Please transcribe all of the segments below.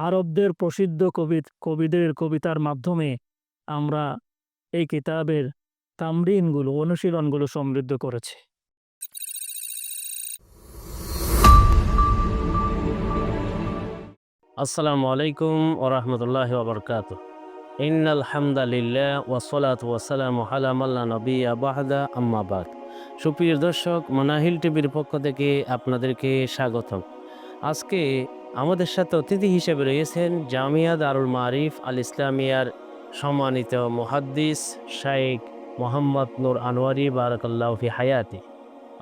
আরবদের প্রসিদ্ধ কবিদের কবিতার মাধ্যমে আমরা এই কিতাবের তামরিনগুলো, অনুশীলনগুলো সমৃদ্ধ করেছি। আসসালামু আলাইকুম ওয়া রাহমাতুল্লাহি ওয়া বারাকাতুহু। ইন্নাল হামদালিল্লাহ ওয়া সলাতু ওয়া সালামু আলা মান লা নাবিয়্যা বা'দা, আম্মা বাদ। সুপ্রিয় দর্শক, মানাহিল টিভির পক্ষ থেকে আপনাদেরকে স্বাগতম। আজকে আমাদের সাথে অতিথি হিসেবে রয়েছেন জামিয়া দারুল মারিফ আল ইসলামিয়ার সম্মানিত মুহাদ্দিস শাইখ মোহাম্মদ নূর আনোয়ারি বারাকাল্লাহু ফি হায়াতি।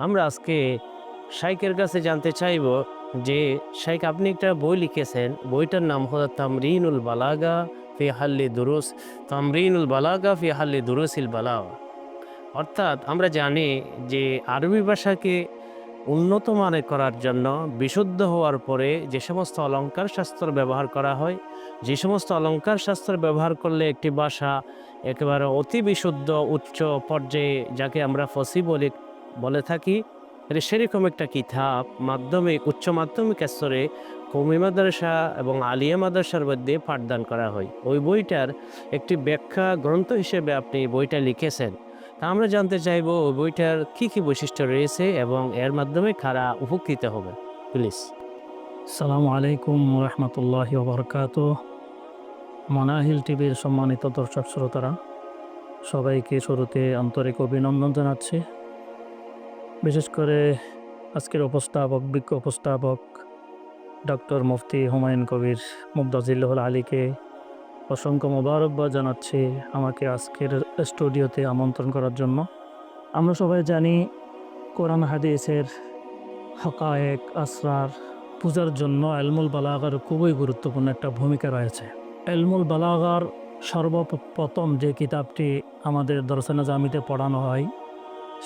আমরা আজকে শাইখের কাছে জানতে চাইব যে শাইখ, আপনি একটা বই লিখেছেন, বইটার নাম হলো তামরিনুল বালাগা ফি হাল্লি দুরুস, তামরিনুল বালাগা ফি হাল্লি দুরুসিল বালাগা। অর্থাৎ আমরা জানি যে আরবি ভাষাকে উন্নত মানের করার জন্য বিশুদ্ধ হওয়ার পরে যে সমস্ত অলঙ্কার শাস্ত্র ব্যবহার করা হয়, যে সমস্ত অলঙ্কার শাস্ত্র ব্যবহার করলে একটি ভাষা একেবারে অতি বিশুদ্ধ উচ্চ পর্যায়ে, যাকে আমরা ফসি বলে থাকি, সেরকম একটা কিতাব মাধ্যমিক উচ্চ মাধ্যমিক স্তরে কওমি মাদ্রাসা এবং আলিয়া মাদ্রাসার মধ্যে পাঠদান করা হয়। ওই বইটার একটি ব্যাখ্যা গ্রন্থ হিসেবে আপনি বইটা লিখেছেন। তা আমরা জানতে চাইব ওই বইটার কী কী বৈশিষ্ট্য রয়েছে এবং এর মাধ্যমে কারা উপকৃত হবে, প্লিজ। আসসালামু আলাইকুম ওয়া রাহমাতুল্লাহি ওয়া বারাকাতুহু। মানাহিল টিভির সম্মানিত দর্শক শ্রোতারা, সবাইকে শুরুতে আন্তরিক অভিনন্দন জানাচ্ছি। বিশেষ করে আজকের বিজ্ঞ উপস্থাপক ডক্টর মুফতি হুমায়ুন কবির মুফদাজিল্লাহুল আলীকে অসংখ্য মোবারকবাদ জানাচ্ছি আমাকে আজকের স্টুডিওতে আমন্ত্রণ করার জন্য। আমরা সবাই জানি কোরআন হাদিসের হকায়েক আসরার পূজার জন্য ইলমুল বালাগার খুবই গুরুত্বপূর্ণ একটা ভূমিকা রয়েছে। ইলমুল বালাগার সর্বপ্রথম যে কিতাবটি আমাদের দরসে জামিতে পড়ানো হয়,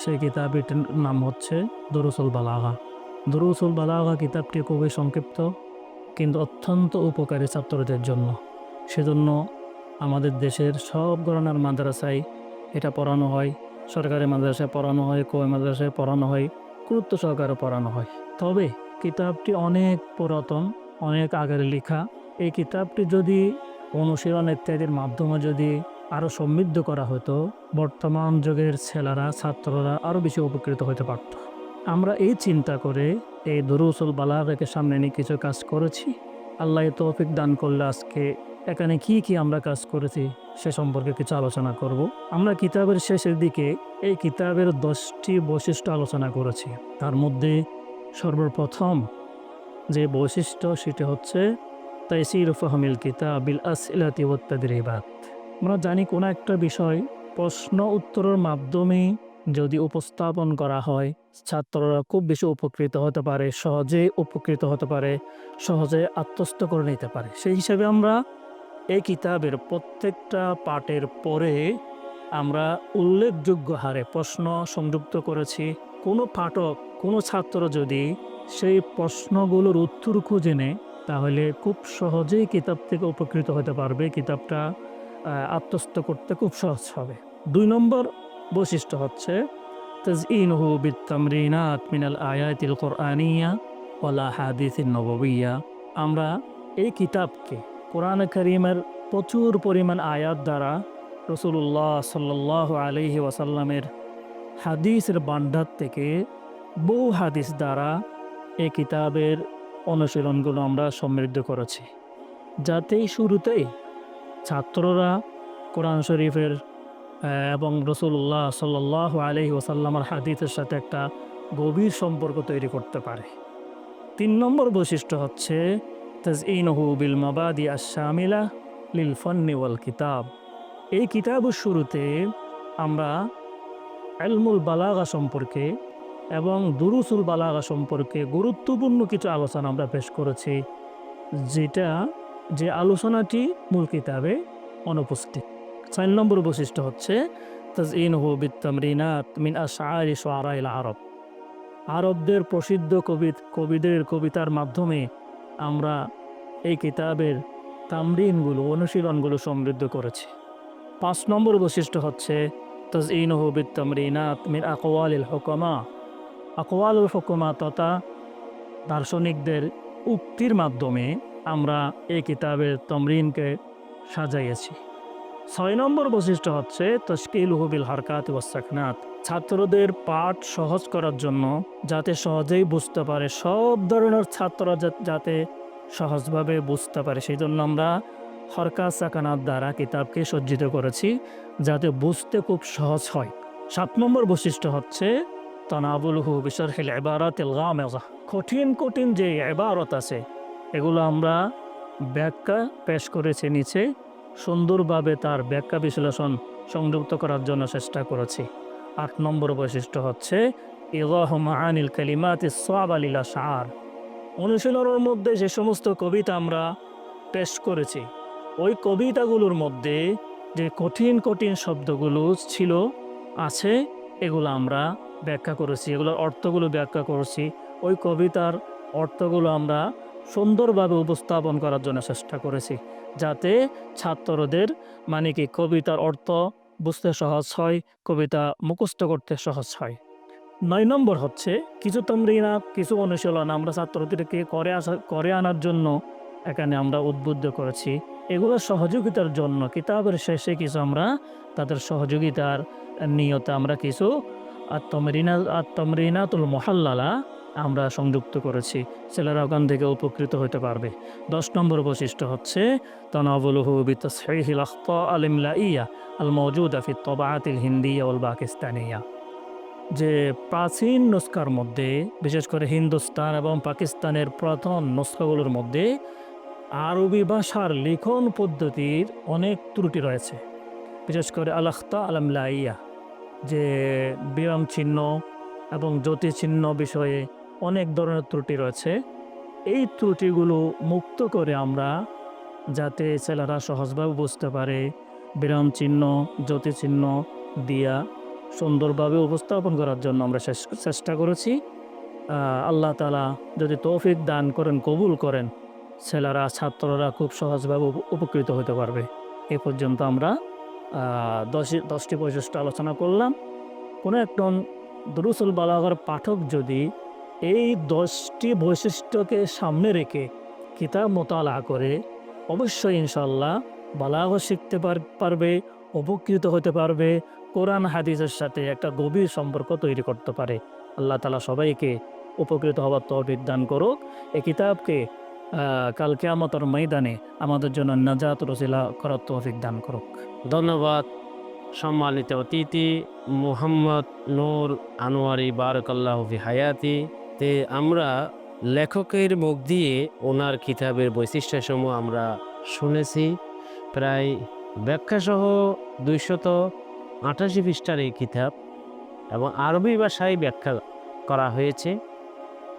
সেই কিতাবটির নাম হচ্ছে দুরুসুল বালাগা। দুরুসুল বালাগা কিতাবটি খুবই সংক্ষিপ্ত কিন্তু অত্যন্ত উপকারী ছাত্রদের জন্য। সেজন্য আমাদের দেশের সব ধরনের মাদ্রাসায় এটা পড়ানো হয়, সরকারি মাদ্রাসায় পড়ানো হয়, কওমি মাদ্রাসায় পড়ানো হয়, গুরুত্ব সহকারে পড়ানো হয়। তবে কিতাবটি অনেক পুরাতন, অনেক আগের লেখা। এই কিতাবটি যদি অনুশীলন ইত্যাদির মাধ্যমে যদি আরও সমৃদ্ধ করা হতো, বর্তমান যুগের ছেলেরা, ছাত্ররা আরও বেশি উপকৃত হতে পারত। আমরা এই চিন্তা করে এই দুরুসুল বালাগাকে সামনে নিয়ে কিছু কাজ করেছি। আল্লাহ তৌফিক দান করলে আজকে এখানে কি আমরা কাজ করেছি সে সম্পর্কে কিছু আলোচনা করব। আমরা কিতাবের শেষের দিকে এই কিতাবের 10টি বৈশিষ্ট্য আলোচনা করেছি। তার মধ্যে সর্বপ্রথম যে বৈশিষ্ট্য সেটি হচ্ছে তাইসির ফাহমিল কিতাব বিল আসইলাতি ওয়াত তাদরিবাত। আমরা জানি কোনো একটা বিষয় প্রশ্ন উত্তরের মাধ্যমে যদি উপস্থাপন করা হয়, ছাত্ররা খুব বেশি উপকৃত হতে পারে, সহজে উপকৃত হতে পারে, সহজে আত্মস্থ করে নিতে পারে। সেই হিসাবে আমরা এই কিতাবের প্রত্যেকটা পাঠের পরে আমরা উল্লেখযোগ্য হারে প্রশ্ন সংযুক্ত করেছি। কোনো পাঠক, কোনো ছাত্র যদি সেই প্রশ্নগুলোর উত্তর খুঁজে নেয়, তাহলে খুব সহজেই কিতাব থেকে উপকৃত হতে পারবে, কিতাবটা আত্মস্থ করতে খুব সহজ হবে। 2 নম্বর বৈশিষ্ট্য হচ্ছে তাজঈনুহু বিত-তামরিনাত মিনাল আয়াতিল কুরআনিয়া ওয়াল আহাদিসিন নববিয়্যা। আমরা এই কিতাবকে কোরআন কারীমের প্রচুর পরিমাণ আয়াত দ্বারা, রাসূলুল্লাহ সাল্লাল্লাহু আলাইহি ওয়াসাল্লামের হাদিসের ভান্ডার থেকে বহু হাদিস দ্বারা এই কিতাবের অনুশীলনগুলো আমরা সমৃদ্ধ করেছি, যাতে শুরুতেই ছাত্ররা কোরআন শরীফের এবং রাসূলুল্লাহ সাল্লাল্লাহু আলাইহি ওয়াসাল্লামের হাদিসের সাথে একটা গভীর সম্পর্ক তৈরি করতে পারে। 3 নম্বর বৈশিষ্ট্য হচ্ছে তাজঈনুহু বিল মাবাদি আশ-শামিলা লিল ফান্নি ওয়াল কিতাব। এই কিতাবের শুরুতে আমরা ইলমুল বালাগা সম্পর্কে এবং দুরুসুল বালাগা সম্পর্কে গুরুত্বপূর্ণ কিছু আলোচনা আমরা পেশ করেছি, যে আলোচনাটি মূল কিতাবে অনুপস্থিত। 4 নম্বর বৈশিষ্ট্য হচ্ছে তাজঈনুহু বিত-তামরিনাত মিন আশআরি শুআরাইল আরব। আরবদের প্রসিদ্ধ কবিদের কবিতার মাধ্যমে আমরা এই কিতাবের তামরিনগুলো, অনুশীলনগুলো সমৃদ্ধ করেছি। 5 নম্বর বৈশিষ্ট্য হচ্ছে তাজঈনুহু বিত-তামরিনাত মিন আকওয়ালিল হুকামা। আকওয়ালুল হুকামা তথা দার্শনিকদের উক্তির মাধ্যমে আমরা এই কিতাবের তমরিনকে সাজাইয়েছি। 6 নম্বর বৈশিষ্ট্য হচ্ছে তশকিলুহু বিল হারকাত ওয়াস সাকনাত। ছাত্রদের পাঠ সহজ করার জন্য, যাতে সহজেই বুঝতে পারে, সব ধরনের ছাত্ররা যাতে সহজভাবে বুঝতে পারে, সেই জন্য আমরা হরকাত সাকানাত দ্বারা কিতাবকে সজ্জিত করেছি, যাতে বুঝতে খুব সহজ হয়। 7 নম্বর বৈশিষ্ট্য হচ্ছে তানাবুলুহু বিশরহিল ইবারাতিল গামিযা। কঠিন কঠিন যে ইবারত আছে, এগুলো আমরা ব্যাখ্যা পেশ করেছি নিচে, সুন্দরভাবে তার ব্যাখ্যা বিশ্লেষণ সংযুক্ত করার জন্য চেষ্টা করেছি। 8 নম্বর বৈশিষ্ট্য হচ্ছে ইযাহু মাআনিল কালিমাতিস সা'বা লিল আশআর। অনুশীলনের মধ্যে যে সমস্ত কবিতা আমরা পেশ করেছি, ওই কবিতাগুলোর মধ্যে যে কঠিন কঠিন শব্দগুলো ছিল আছে, এগুলো আমরা ব্যাখ্যা করেছি, এগুলোর অর্থগুলো ব্যাখ্যা করেছি। ওই কবিতার অর্থগুলো আমরা সুন্দরভাবে উপস্থাপন করার জন্য চেষ্টা করেছি, যাতে ছাত্রদের মানে কি কবিতার অর্থ বুঝতে সহজ হয়, কবিতা মুখস্থ করতে সহজ হয়। 9 নম্বর হচ্ছে কিছু তমরিনাত, কিছু অনুশীলন আমরা ছাত্রদেরকে করে আনার জন্য এখানে আমরা উদ্বুদ্ধ করেছি। এগুলো সহযোগিতার জন্য কিতাবের শেষে কিছু আমরা তাদের সহযোগিতার নিয়তে আমরা কিছু তমরিনাতুল মুহাল্লালা আমরা সংযুক্ত করেছি, ছেলেরা ওখান থেকে উপকৃত হতে পারবে। 10 নম্বর বৈশিষ্ট্য হচ্ছে তানাবুলুহু বিতাসহিহিল আখতা আল ইমলাইয়া আল মাওজুদা ফি তাবাআতিল হিন্দিয়া ওয়াল পাকিস্তানিয়া। যে প্রাচীন নুসখার মধ্যে, বিশেষ করে হিন্দুস্তান এবং পাকিস্তানের প্রথম নুসখাগুলোর মধ্যে আরবি ভাষার লিখন পদ্ধতির অনেক ত্রুটি রয়েছে। বিশেষ করে আল আখতা আল ইমলাইয়া, যে বিরাম চিহ্ন এবং জ্যোতি চিহ্ন বিষয়ে অনেক ধরনের ত্রুটি রয়েছে। এই ত্রুটিগুলো মুক্ত করে আমরা, যাতে ছেলেরা সহজভাবে বুঝতে পারে, বিরাম চিহ্ন জ্যোতি চিহ্ন দিয়া সুন্দরভাবে উপস্থাপন করার জন্য আমরা চেষ্টা করেছি। আল্লাহ তাআলা যদি তৌফিক দান করেন, কবুল করেন, ছেলেরা ছাত্ররা খুব সহজভাবে উপকৃত হতে পারবে। এ পর্যন্ত আমরা 10টি বৈশিষ্ট্য আলোচনা করলাম। কোনো একজন দুরুসুল বালাগার পাঠক যদি এই 10টি বৈশিষ্ট্যকে সামনে রেখে কিতাব মোতালা করে, অবশ্যই ইনশাআল্লাহ বালাগা শিখতে পারবে, উপকৃত হতে পারবে, কোরআন হাদিসের সাথে একটা গভীর সম্পর্ক তৈরি করতে পারে। আল্লাহ তাআলা সবাইকে উপকৃত হওয়ার তৌফিক দান করুক। এই কিতাবকে কাল কিয়ামতের ময়দানে আমাদের জন্য নাজাত রসিলা করার তৌফিক দান করুক। ধন্যবাদ সম্মানিত অতিথি মুহাম্মদ নূর আনোয়ারি, বারাকাল্লাহু ফি হায়াতি। তে আমরা লেখকের মুখ দিয়ে ওনার কিতাবের বৈশিষ্ট্যসমূহ আমরা শুনেছি। প্রায় ব্যাখ্যাসহ 288 পৃষ্ঠার এই কিতাব, এবং আরবি ভাষায় ব্যাখ্যা করা হয়েছে।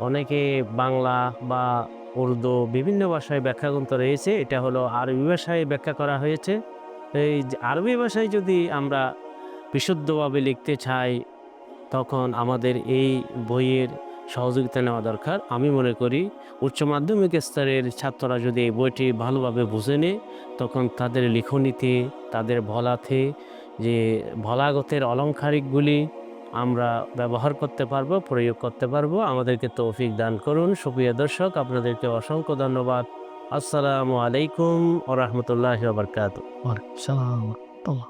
অনেকে বাংলা বা উর্দু বিভিন্ন ভাষায় ব্যাখ্যা গ্রন্থ রয়েছে, এটা হলো আরবি ভাষায় ব্যাখ্যা করা হয়েছে। এই আরবি ভাষায় যদি আমরা বিশুদ্ধভাবে লিখতে চাই, তখন আমাদের এই বইয়ের সহযোগিতা নেওয়া দরকার। আমি মনে করি উচ্চ মাধ্যমিক স্তরের ছাত্ররা যদি এই বইটি ভালোভাবে বুঝে নেয়, তখন তাদের লিখনীতে, তাদের ভলাতে যে ভলাগতের অলংকারিকগুলি আমরা ব্যবহার করতে পারবো, প্রয়োগ করতে পারবো। আমাদেরকে তৌফিক দান করুন। সুপ্রিয় দর্শক, আপনাদেরকে অসংখ্য ধন্যবাদ। আসসালামু আলাইকুম ওয়া রাহমাতুল্লাহি ওয়া বারাকাতুহু। ওয়ালাইকুম আসসালাম ওয়া রাহমাতুল্লাহ।